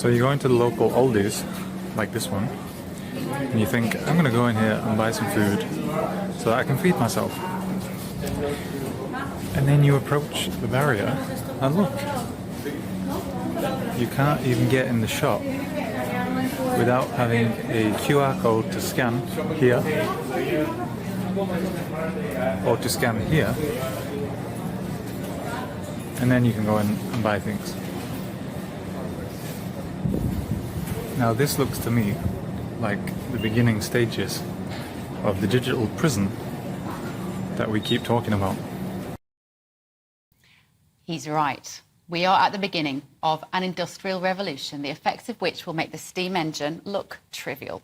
So you go into the local Aldi's, like this one, and you think, I'm going to go in here and buy some food so that I can feed myself. And then you approach the barrier, and look, you can't even get in the shop without having a QR code to scan here, or to scan here, and then you can go in and buy things. Now this looks to me like the beginning stages of the digital prison that we keep talking about. He's right. We are at the beginning of an industrial revolution, the effects of which will make the steam engine look trivial.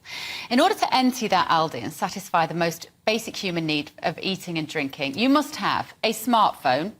In order to enter that Aldi and satisfy the most basic human need of eating and drinking, you must have a smartphone,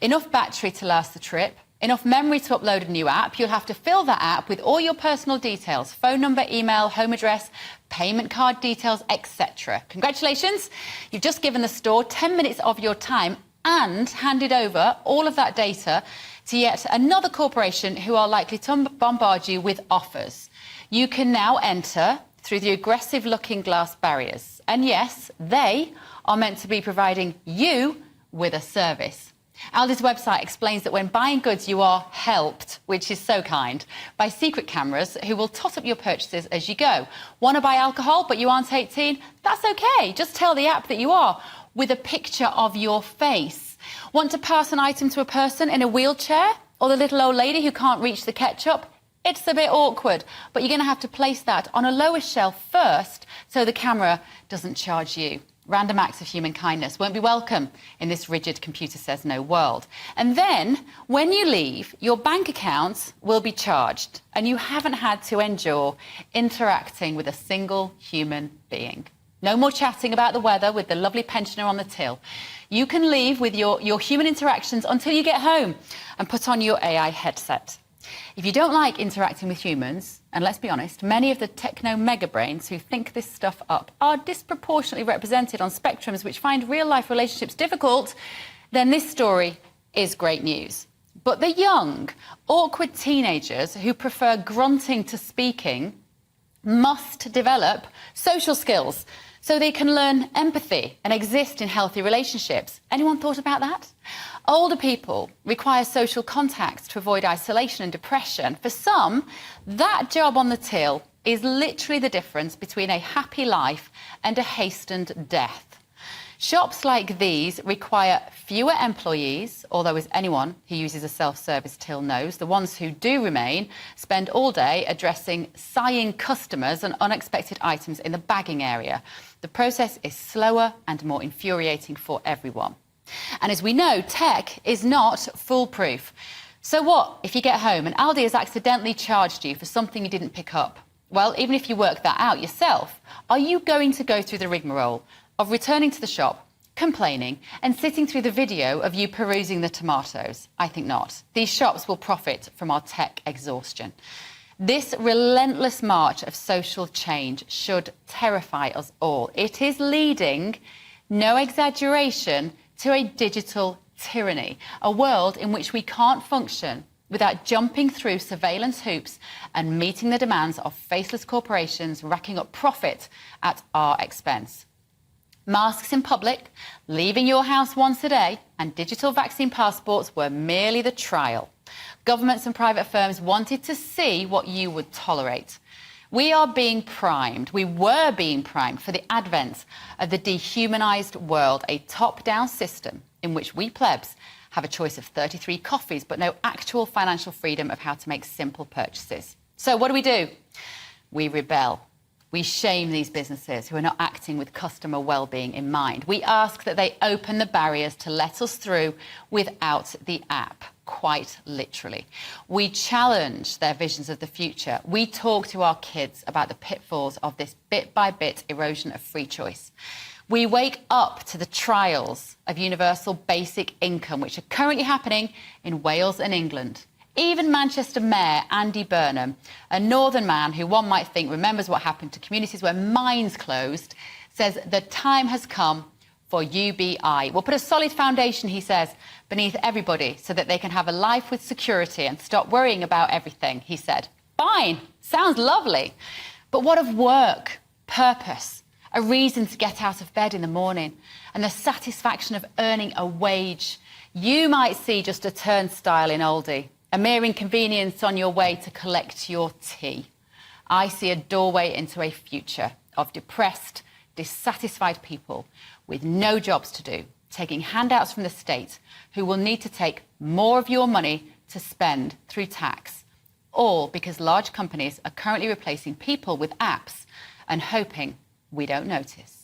enough battery to last the trip, enough memory to upload a new app. You'll have to fill that app with all your personal details, phone number, email, home address, payment card details, etc. Congratulations, you've just given the store 10 minutes of your time and handed over all of that data to yet another corporation who are likely to bombard you with offers. You can now enter through the aggressive-looking glass barriers. And yes, they are meant to be providing you with a service. Aldi's website explains that when buying goods, you are helped, which is so kind, by secret cameras who will tot up your purchases as you go. Want to buy alcohol, but you aren't 18? That's okay. Just tell the app that you are, with a picture of your face. Want to pass an item to a person in a wheelchair, or the little old lady who can't reach the ketchup? It's a bit awkward, but you're going to have to place that on a lower shelf first so the camera doesn't charge you. Random acts of human kindness won't be welcome in this rigid computer says no world. And then, when you leave, your bank account will be charged, and you haven't had to endure interacting with a single human being. No more chatting about the weather with the lovely pensioner on the till. You can leave with your human interactions until you get home and put on your AI headset. If you don't like interacting with humans, and let's be honest, many of the techno-megabrains who think this stuff up are disproportionately represented on spectrums which find real-life relationships difficult, then this story is great news. But the young, awkward teenagers who prefer grunting to speaking must develop social skills so they can learn empathy and exist in healthy relationships. Anyone thought about that? Older people require social contact to avoid isolation and depression. For some, that job on the till is literally the difference between a happy life and a hastened death. Shops like these require fewer employees, although as anyone who uses a self-service till knows, the ones who do remain spend all day addressing sighing customers and unexpected items in the bagging area. The process is slower and more infuriating for everyone. And as we know, tech is not foolproof. So what if you get home and Aldi has accidentally charged you for something you didn't pick up? Well, even if you work that out yourself, are you going to go through the rigmarole of returning to the shop, complaining, and sitting through the video of you perusing the tomatoes? I think not. These shops will profit from our tech exhaustion. This relentless march of social change should terrify us all. It is leading, no exaggeration, to a digital tyranny, a world in which we can't function without jumping through surveillance hoops and meeting the demands of faceless corporations racking up profit at our expense. Masks in public, leaving your house once a day, and digital vaccine passports were merely the trial. Governments and private firms wanted to see what you would tolerate. We are being primed, we were being primed for the advent of the dehumanised world, a top-down system in which we plebs have a choice of 33 coffees but no actual financial freedom of how to make simple purchases. So what do? We rebel. We shame these businesses who are not acting with customer well-being in mind. We ask that they open the barriers to let us through without the app, quite literally. We challenge their visions of the future. We talk to our kids about the pitfalls of this bit-by-bit erosion of free choice. We wake up to the trials of universal basic income, which are currently happening in Wales and England. Even Manchester Mayor Andy Burnham, a northern man who one might think remembers what happened to communities where mines closed, says the time has come for UBI. We'll put a solid foundation, he says, beneath everybody so that they can have a life with security and stop worrying about everything, he said. Fine, sounds lovely. But what of work, purpose, a reason to get out of bed in the morning, and the satisfaction of earning a wage? You might see just a turnstile in Aldi, a mere inconvenience on your way to collect your tea. I see a doorway into a future of depressed, dissatisfied people with no jobs to do, taking handouts from the state, who will need to take more of your money to spend through tax, all because large companies are currently replacing people with apps and hoping we don't notice.